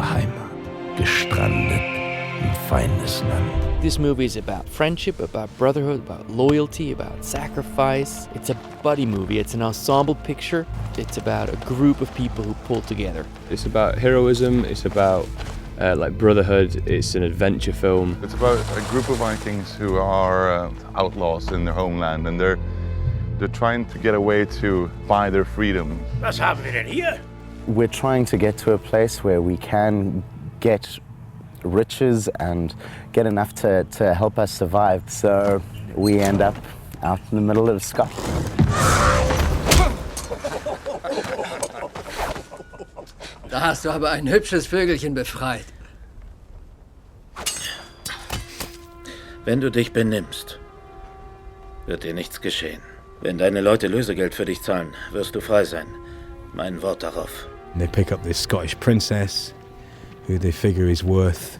Heimat, gestrandet im Feindesland. This movie is about friendship, about brotherhood, about loyalty, about sacrifice. It's a buddy movie. It's an ensemble picture. It's about a group of people who pull together. It's about heroism. It's about brotherhood. It's an adventure film. It's about a group of Vikings who are outlaws in their homeland, and they're trying to get away to buy their freedom. Was haben wir denn hier? We're trying to get to a place where we can get riches and get enough to help us survive. So we end up out in the middle of Scotland. Da hast du aber ein hübsches Vögelchen befreit. Wenn du dich benimmst, wird dir nichts geschehen. Wenn deine Leute Lösegeld für dich zahlen, wirst du frei sein. Mein Wort darauf. And they pick up this Scottish princess, who they figure is worth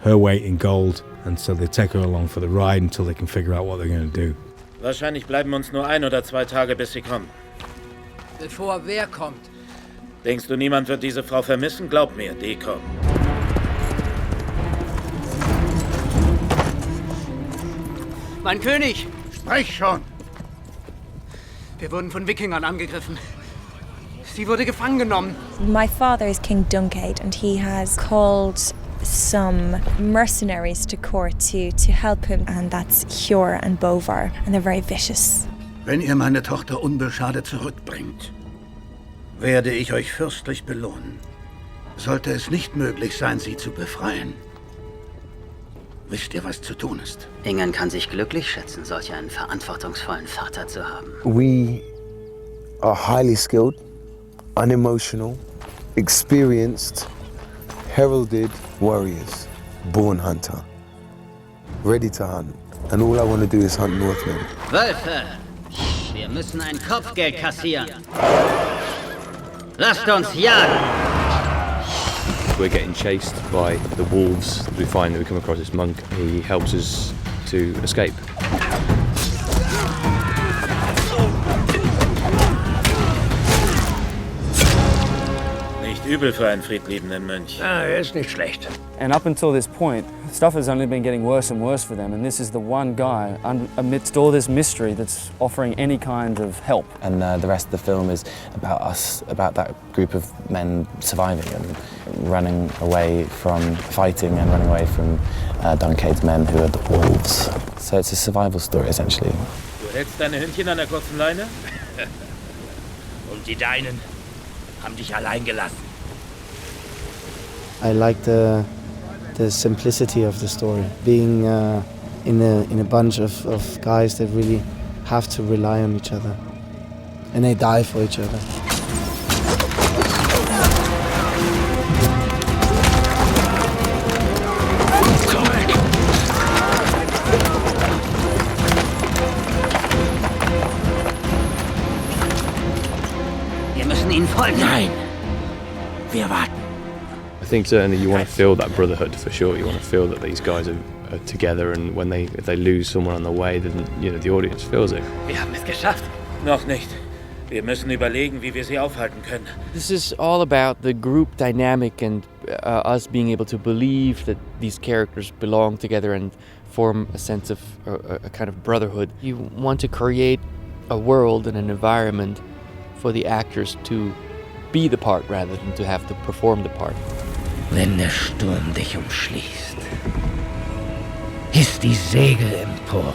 her weight in gold, and so they take her along for the ride until they can figure out what they're going to do. Wahrscheinlich bleiben uns nur 1 oder 2 Tage, bis sie kommen. Bevor wer kommt? Denkst du, niemand wird diese Frau vermissen? Glaub mir, die kommen. Mein König! Sprich schon! Wir wurden von Wikingern angegriffen. Sie wurde gefangen genommen. My father is King Dunkade, and he has called some mercenaries to court to help him, and that's Hjor and Bovar, and they're very vicious. Wenn ihr meine Tochter unbeschadet zurückbringt, werde ich euch fürstlich belohnen. Sollte es nicht möglich sein, sie zu befreien, wisst ihr, was zu tun ist. Ingen kann sich glücklich schätzen, solch einen verantwortungsvollen Vater zu haben. We are highly skilled, unemotional, experienced, heralded warriors, born hunter, ready to hunt. And all I want to do is hunt Northmen. Wölfe! Wir müssen ein Kopfgeld kassieren. Lasst uns jagen! We're getting chased by the wolves. We find that we come across this monk. He helps us to escape. Nicht übel für einen friedliebenden Mönch. Er ist nicht schlecht. And up until this point, stuff has only been getting worse and worse for them, and this is the one guy amidst all this mystery that's offering any kind of help. And the rest of the film is about us, about that group of men surviving and running away from fighting and running away from Dunkade's men, who are the wolves. So it's a survival story, essentially. Du hältst deine Hündchen an der kurzen Leine? Und die Deinen haben dich allein gelassen. I like the simplicity of the story, being in a bunch of guys that really have to rely on each other, and they die for each other. Wir müssen ihnen folgen. Nein, wir warten. I think certainly you want to feel that brotherhood for sure. You want to feel that these guys are together, and if they lose someone on the way, then the audience feels it. Wir haben es geschafft. Noch nicht. Wir müssen überlegen, wie wir sie aufhalten können. This is all about the group dynamic and us being able to believe that these characters belong together and form a sense of a kind of brotherhood. You want to create a world and an environment for the actors to be the part rather than to have to perform the part. Wenn der Sturm dich umschließt, hiss die Segel empor.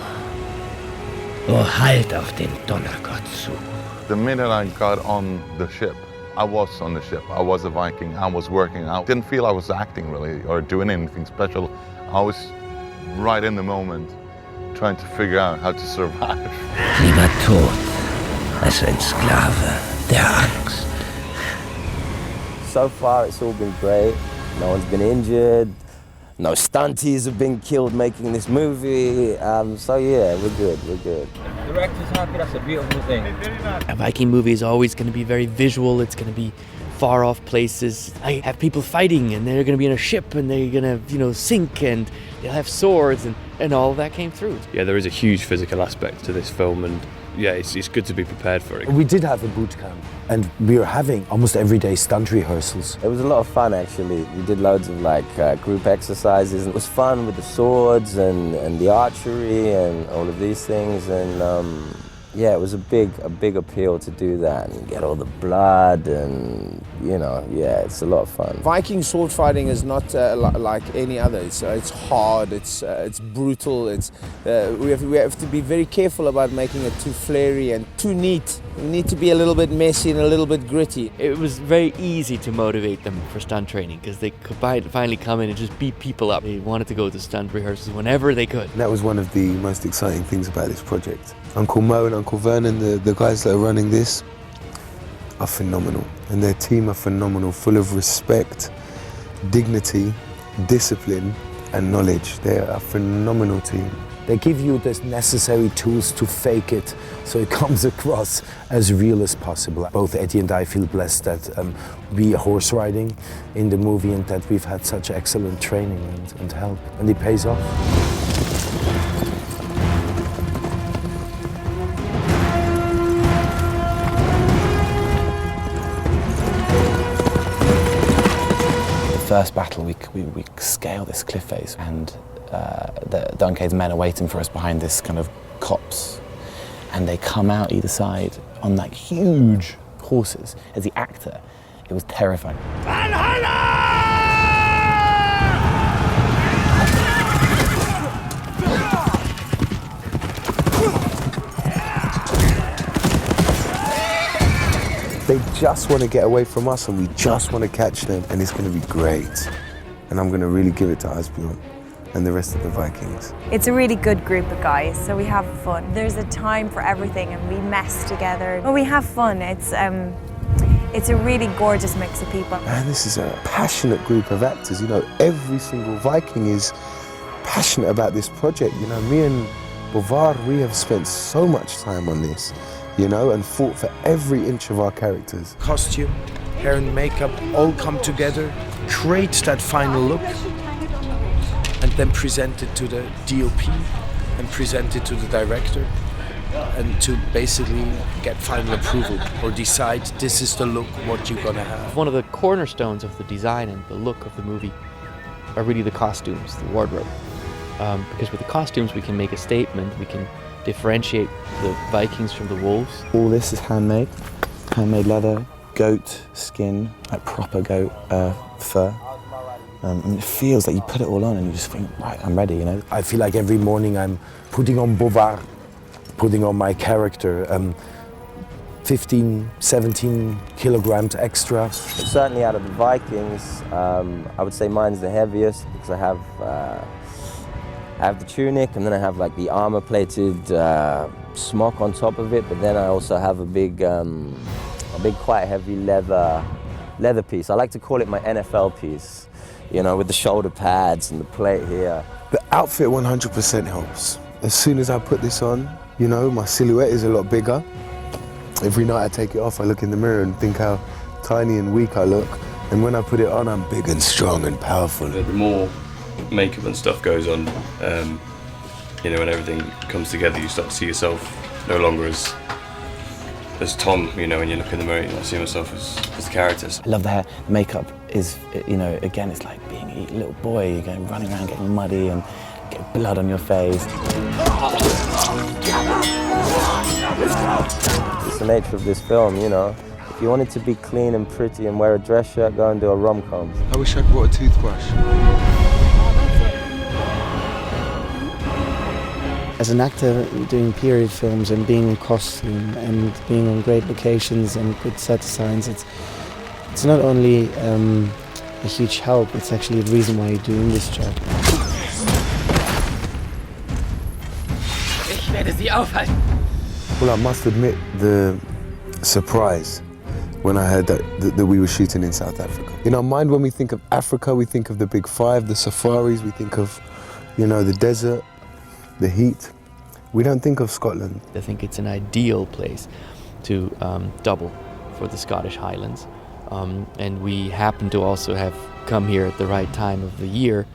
O halt auf den Donnergott zu. The minute I got on the ship, I was on the ship. I was a Viking. I was working. I didn't feel I was acting really or doing anything special. I was right in the moment, trying to figure out how to survive. Lieber tot als ein Sklave der Angst. So far, it's all been great. No one's been injured. No stunties have been killed making this movie. So yeah, we're good. The director's happy. That's a beautiful thing. A Viking movie is always going to be very visual. It's going to be far off places. I have people fighting, and they're going to be in a ship, and they're going to, sink, and they'll have swords, and all of that came through. Yeah, there is a huge physical aspect to this film, and yeah, it's good to be prepared for it. We did have a boot camp, and we were having almost everyday stunt rehearsals. It was a lot of fun, actually. We did loads of group exercises. It was fun with the swords and the archery and all of these things, and yeah, it was a big appeal to do that and get all the blood, and yeah, it's a lot of fun. Viking sword fighting is not like any other. It's hard. It's brutal. We have to be very careful about making it too flary and too neat. We need to be a little bit messy and a little bit gritty. It was very easy to motivate them for stunt training because they could finally come in and just beat people up. They wanted to go to stunt rehearsals whenever they could. That was one of the most exciting things about this project. Uncle Mo and Uncle Vernon, the guys that are running this, are phenomenal. And their team are phenomenal, full of respect, dignity, discipline, and knowledge. They are a phenomenal team. They give you the necessary tools to fake it so it comes across as real as possible. Both Eddie and I feel blessed that we are horse riding in the movie and that we've had such excellent training and help, and it pays off. First battle, we scale this cliff face, and the Duncade's men are waiting for us behind this kind of copse, and they come out either side on like huge horses. As the actor, it was terrifying. They just want to get away from us, and we just want to catch them, and it's going to be great. And I'm going to really give it to Asbjørn and the rest of the Vikings. It's a really good group of guys, so we have fun. There's a time for everything, and we mess together. But we have fun. It's a really gorgeous mix of people. Man, this is a passionate group of actors. Every single Viking is passionate about this project. Me and Bovar, we have spent so much time on this. And fought for every inch of our characters. Costume, hair and makeup all come together, create that final look, and then present it to the DOP and present it to the director, and to basically get final approval or decide this is the look, what you're gonna have. One of the cornerstones of the design and the look of the movie are really the costumes, the wardrobe. Because with the costumes we can make a statement, we can differentiate the Vikings from the wolves. All this is handmade leather, goat skin, like proper goat fur. And it feels like you put it all on and you just think, right, I'm ready, I feel like every morning I'm putting on Bovar, putting on my character, 15, 17 kilograms extra. Certainly out of the Vikings, I would say mine's the heaviest because I have the tunic, and then I have like the armor-plated smock on top of it, but then I also have a big quite heavy leather piece. I like to call it my NFL piece, with the shoulder pads and the plate here. The outfit 100% helps. As soon as I put this on, my silhouette is a lot bigger. Every night I take it off, I look in the mirror and think how tiny and weak I look. And when I put it on, I'm big and strong and powerful. The more makeup and stuff goes on, when everything comes together, you start to see yourself no longer as Tom, when you look in the mirror, I see myself as the characters. I love the hair. The makeup is, again, it's like being a little boy. You're going running around getting muddy and get blood on your face. It's the nature of this film, If you want it to be clean and pretty and wear a dress shirt, go and do a rom-com. I wish I brought a toothbrush. As an actor doing period films and being in costume and being on great locations and good set designs, it's not only a huge help, it's actually the reason why you're doing this job. Ich werde sie aufhalten. Well, I must admit the surprise when I heard that we were shooting in South Africa. In our mind, when we think of Africa, we think of the Big Five, the safaris, we think of, the desert, the heat. We don't think of Scotland. I think it's an ideal place to double for the Scottish Highlands. And we happen to also have come here at the right time of the year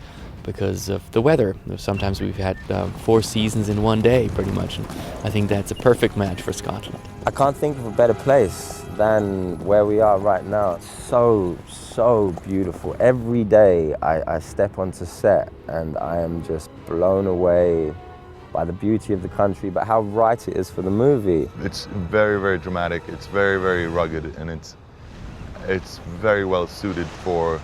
because of the weather. Sometimes we've had 4 seasons in one day, pretty much. And I think that's a perfect match for Scotland. I can't think of a better place than where we are right now. It's so beautiful. Every day I step onto set and I am just blown away by the beauty of the country, but how right it is for the movie. It's very, very dramatic. It's very, very rugged, and it's very well suited for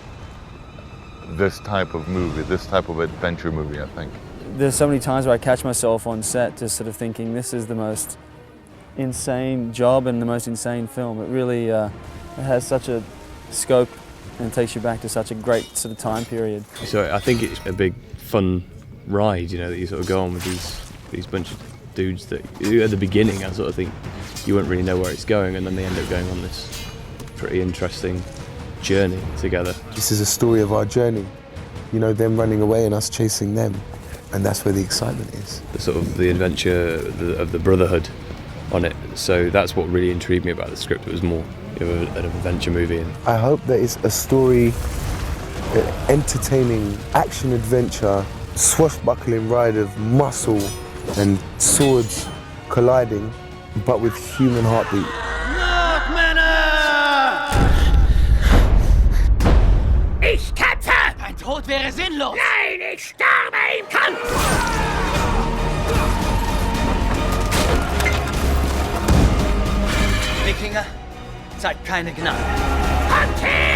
this type of movie, this type of adventure movie, I think. There's so many times where I catch myself on set just sort of thinking this is the most insane job and the most insane film. It really it has such a scope and takes you back to such a great sort of time period. So I think it's a big fun ride, you know, that you sort of go on with these bunch of dudes that at the beginning I sort of think you won't really know where it's going, and then they end up going on this pretty interesting journey together. This is a story of our journey, you know, them running away and us chasing them, and that's where the excitement is. The sort of the adventure of the brotherhood on it. So that's what really intrigued me about the script. It was more an adventure movie. And I hope that it's a story, an entertaining action-adventure, swashbuckling ride of muscle and swords colliding, but with human heartbeat. Ich kämpfe! Dein Tod wäre sinnlos! Nein, ich sterbe im Kampf! Wikinger, zeigt keine Gnade. Hand her!